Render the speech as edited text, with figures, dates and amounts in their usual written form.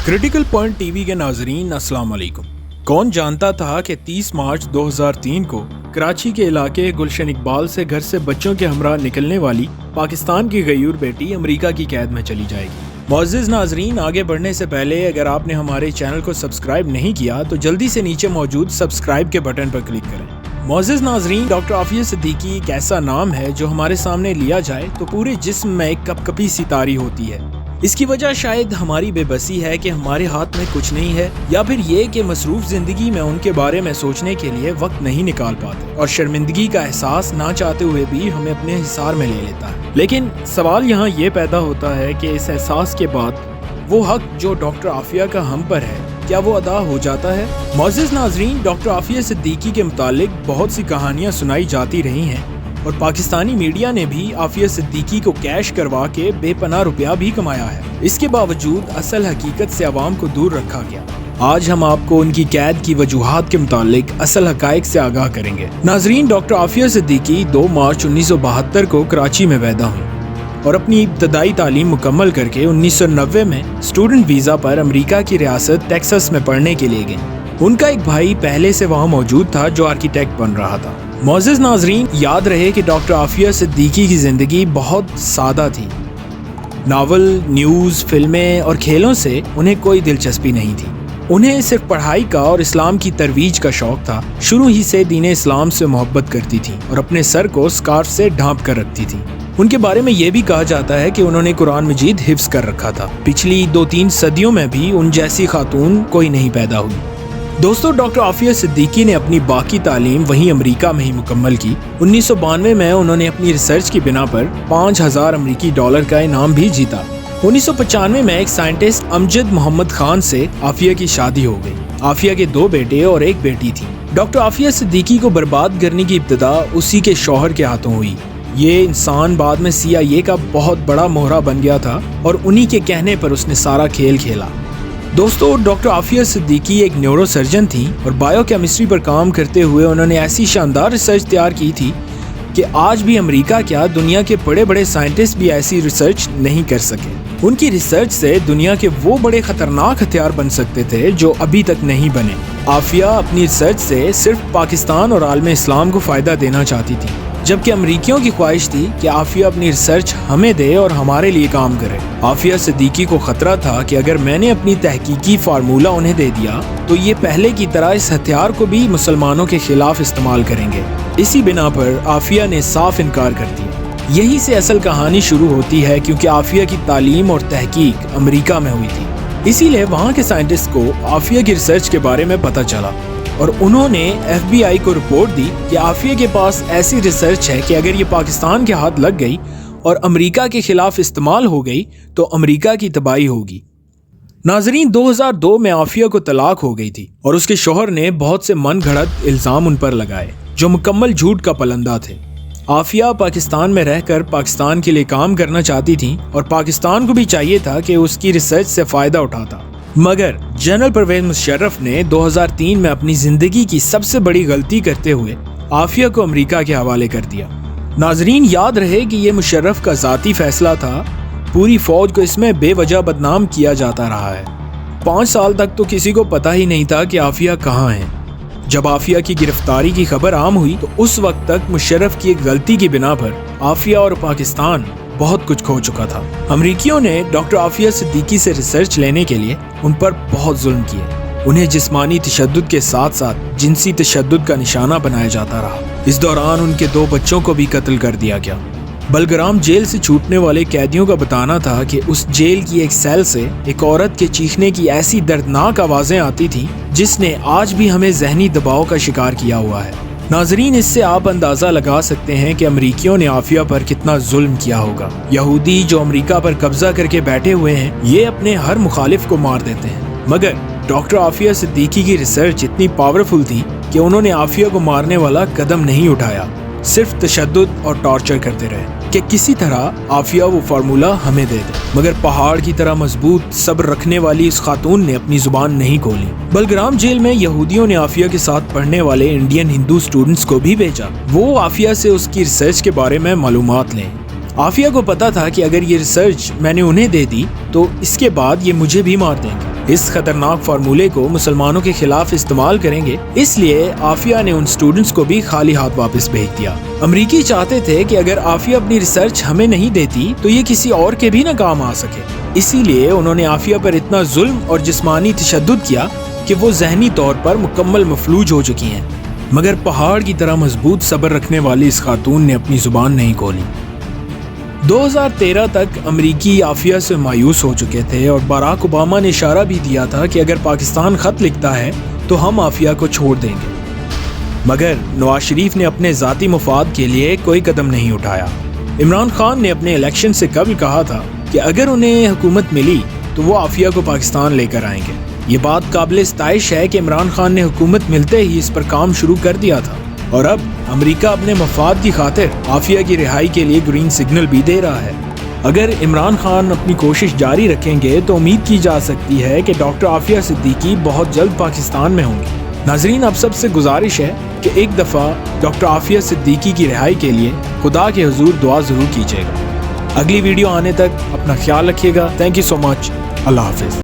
Critical point TV के नाजरीन अस्सलाम वालेकुम। कौन जानता था कि 30 मार्च 2003 को कराची के इलाके गुलशन इकबाल से घर से बच्चों के हमरा निकलने वाली पाकिस्तान की गयूर बेटी अमेरिका की कैद में चली जाएगी। मुअज़्ज़िज़ नाजरीन, आगे बढ़ने से पहले अगर आपने हमारे चैनल को सब्सक्राइब नहीं किया तो जल्दी से नीचे मौजूद सब्सक्राइब के बटन पर क्लिक करें। मुअज़्ज़िज़ नाजरीन, डॉक्टर आफिया सिद्दीकी एक ऐसा नाम है जो हमारे सामने लिया जाए तो पूरे जिस्म में एक कपकपी सी तारी होती है। इसकी वजह शायद हमारी बेबसी है कि हमारे हाथ में कुछ नहीं है, या फिर ये कि मसरूफ जिंदगी में उनके बारे में सोचने के लिए वक्त नहीं निकाल पाते और शर्मिंदगी का एहसास ना चाहते हुए भी हमें अपने हिसार में ले लेता है। लेकिन सवाल यहाँ ये पैदा होता है कि इस एहसास के बाद वो हक जो डॉक्टर आफिया का हम पर है, क्या वो अदा हो जाता है? मुअज़्ज़िज़ नाज़रीन, डॉक्टर आफिया सिद्दीकी के मुतालिक बहुत सी कहानियाँ सुनाई जाती रही हैं और पाकिस्तानी मीडिया ने भी आफिया सिद्दीकी को कैश करवा के बेपनाह रुपया भी कमाया है। इसके बावजूद असल हकीकत से आवाम को दूर रखा गया। आज हम आपको उनकी कैद की वजूहात के मुतालिक असल हकायक से आगाह करेंगे। नाजरीन, डॉक्टर आफिया सिद्दीकी 2 मार्च 1972 को कराची में पैदा हुई और अपनी इब्तदाई तालीम मुकम्मल करके 1990 में स्टूडेंट वीज़ा पर अमेरिका की रियासत टेक्सास में पढ़ने के लिए गई। उनका एक भाई पहले से वहाँ मौजूद था जो आर्किटेक्ट बन रहा था। मुअज़्ज़िज़ नाज़रीन, याद रहे कि डॉक्टर आफिया सिद्दीकी की ज़िंदगी बहुत सादा थी। नावल, न्यूज़, फिल्में और खेलों से उन्हें कोई दिलचस्पी नहीं थी। उन्हें सिर्फ पढ़ाई का और इस्लाम की तरवीज का शौक था। शुरू ही से दीन इस्लाम से मोहब्बत करती थी और अपने सर को स्कार्फ से ढांप कर रखती थी। उनके बारे में ये भी कहा जाता है कि उन्होंने कुरान मजीद हिफ्ज़ कर रखा था। पिछली 2-3 सदियों में भी उन जैसी खातून कोई नहीं पैदा हुई। दोस्तों, डॉक्टर आफिया सिद्दीकी ने अपनी बाकी तालीम वहीं अमेरिका में ही मुकम्मल की। 1992 में उन्होंने अपनी रिसर्च की बिना पर $5000 अमेरिकी का इनाम भी जीता। 1995 में एक साइंटिस्ट अमजद मोहम्मद खान से आफिया की शादी हो गई। आफिया के 2 बेटे और 1 बेटी थी। डॉक्टर आफिया सिद्दीकी को बर्बाद करने की इब्तिदा उसी के शौहर के हाथों हुई। ये इंसान बाद में CIA का बहुत बड़ा मोहरा बन गया था और उन्हीं के कहने पर उसने सारा खेल खेला। दोस्तों, डॉक्टर आफिया सिद्दीकी एक न्यूरोसर्जन थी और बायोकेमिस्ट्री पर काम करते हुए उन्होंने ऐसी शानदार रिसर्च तैयार की थी कि आज भी अमेरिका क्या दुनिया के बड़े बड़े साइंटिस्ट भी ऐसी रिसर्च नहीं कर सके। उनकी रिसर्च से दुनिया के वो बड़े खतरनाक हथियार बन सकते थे जो अभी तक नहीं बने। आफिया अपनी रिसर्च से सिर्फ पाकिस्तान और आलम इस्लाम को फ़ायदा देना चाहती थी, जबकि अमरीकियों की ख्वाहिश थी कि आफिया अपनी रिसर्च हमें दे और हमारे लिए काम करे। आफिया सिद्दीकी को खतरा था कि अगर मैंने अपनी तहकीकी फार्मूला उन्हें दे दिया तो ये पहले की तरह इस हथियार को भी मुसलमानों के खिलाफ इस्तेमाल करेंगे। इसी बिना पर आफिया ने साफ इनकार कर दिया। यही से असल कहानी शुरू होती है, क्योंकि आफिया की तालीम और तहकीक अमेरिका में हुई थी। इसीलिए वहाँ के साइंटिस्ट को आफिया की रिसर्च के बारे में पता चला और उन्होंने FBI को रिपोर्ट दी कि आफिया के पास ऐसी रिसर्च है कि अगर ये पाकिस्तान के हाथ लग गई और अमेरिका के खिलाफ इस्तेमाल हो गई तो अमेरिका की तबाही होगी। नाजरीन, 2002 में आफिया को तलाक हो गई थी और उसके शौहर ने बहुत से मन घड़त इल्ज़ाम उन पर लगाए जो मुकम्मल झूठ का पलंदा थे। आफिया पाकिस्तान में रहकर पाकिस्तान के लिए काम करना चाहती थी और पाकिस्तान को भी चाहिए था कि उसकी रिसर्च से फ़ायदा उठाता, मगर जनरल परवेज मुशर्रफ ने 2003 में अपनी जिंदगी की सबसे बड़ी गलती करते हुए आफिया को अमेरिका के हवाले कर दिया। नाजरीन, याद रहे कि यह मुशर्रफ का ज़ाती फैसला था। पूरी फौज को इसमें बेवजह बदनाम किया जाता रहा है। 5 साल तक तो किसी को पता ही नहीं था कि आफिया कहाँ है। जब आफिया की गिरफ्तारी की खबर आम हुई तो उस वक्त तक मुशर्रफ की एक गलती की बिना पर आफिया और पाकिस्तान बहुत कुछ खो चुका था। अमरीकियों ने डॉक्टर आफिया सिद्दीकी से रिसर्च लेने के लिए उन पर बहुत जुल्म किए। उन्हें जिस्मानी तशद्दुद के साथ साथ जिनसी तशद्दुद का निशाना बनाया जाता रहा। इस दौरान उनके 2 बच्चों को भी कत्ल कर दिया गया। बलग्राम जेल से छूटने वाले कैदियों का बताना था कि उस जेल की एक सेल से एक औरत के चीखने की ऐसी दर्दनाक आवाज़ें आती थीं जिसने आज भी हमें जहनी दबाव का शिकार किया हुआ है। नाजरीन, इससे आप अंदाज़ा लगा सकते हैं कि अमरीकियों ने आफिया पर कितना जुल्म किया होगा। यहूदी जो अमरीका पर कब्जा करके बैठे हुए हैं, ये अपने हर मुखालिफ को मार देते हैं, मगर डॉक्टर आफिया सिद्दीकी की रिसर्च इतनी पावरफुल थी कि उन्होंने आफिया को मारने वाला कदम नहीं उठाया, सिर्फ तशद्दुद और टॉर्चर करते रहे कि किसी तरह आफिया वो फार्मूला हमें दे दे। मगर पहाड़ की तरह मजबूत सब्र रखने वाली इस खातून ने अपनी जुबान नहीं खोली। बलग्राम जेल में यहूदियों ने आफिया के साथ पढ़ने वाले इंडियन हिंदू स्टूडेंट्स को भी भेजा, वो आफिया से उसकी रिसर्च के बारे में मालूमात लें। आफिया को पता था कि अगर ये रिसर्च मैंने उन्हें दे दी तो इसके बाद ये मुझे भी मार देंगे। اس خطرناک فارمولے کو مسلمانوں کے خلاف استعمال کریں گے، اس لیے عافیہ نے ان سٹوڈنٹس کو بھی خالی ہاتھ واپس بھیج دیا۔ امریکی چاہتے تھے کہ اگر عافیہ اپنی ریسرچ ہمیں نہیں دیتی تو یہ کسی اور کے بھی نہ کام آ سکے، اسی لیے انہوں نے عافیہ پر اتنا ظلم اور جسمانی تشدد کیا کہ وہ ذہنی طور پر مکمل مفلوج ہو چکی ہیں، مگر پہاڑ کی طرح مضبوط صبر رکھنے والی اس خاتون نے اپنی زبان نہیں کھولی۔ 2013 تک امریکی عافیہ سے مایوس ہو چکے تھے اور باراک اوباما نے اشارہ بھی دیا تھا کہ اگر پاکستان خط لکھتا ہے تو ہم عافیہ کو چھوڑ دیں گے، مگر نواز شریف نے اپنے ذاتی مفاد کے لیے کوئی قدم نہیں اٹھایا۔ عمران خان نے اپنے الیکشن سے قبل کہا تھا کہ اگر انہیں حکومت ملی تو وہ عافیہ کو پاکستان لے کر آئیں گے۔ یہ بات قابل ستائش ہے کہ عمران خان نے حکومت ملتے ہی اس پر کام شروع کر دیا تھا، اور اب امریکہ اپنے مفاد کی خاطر عافیہ کی رہائی کے لیے گرین سگنل بھی دے رہا ہے۔ اگر عمران خان اپنی کوشش جاری رکھیں گے تو امید کی جا سکتی ہے کہ ڈاکٹر عافیہ صدیقی بہت جلد پاکستان میں ہوں گے۔ ناظرین، آپ سب سے گزارش ہے کہ ایک دفعہ ڈاکٹر عافیہ صدیقی کی رہائی کے لیے خدا کے حضور دعا ضرور کیجیے گا۔ اگلی ویڈیو آنے تک اپنا خیال رکھیے گا۔ تھینک یو سو مچ۔ اللہ حافظ۔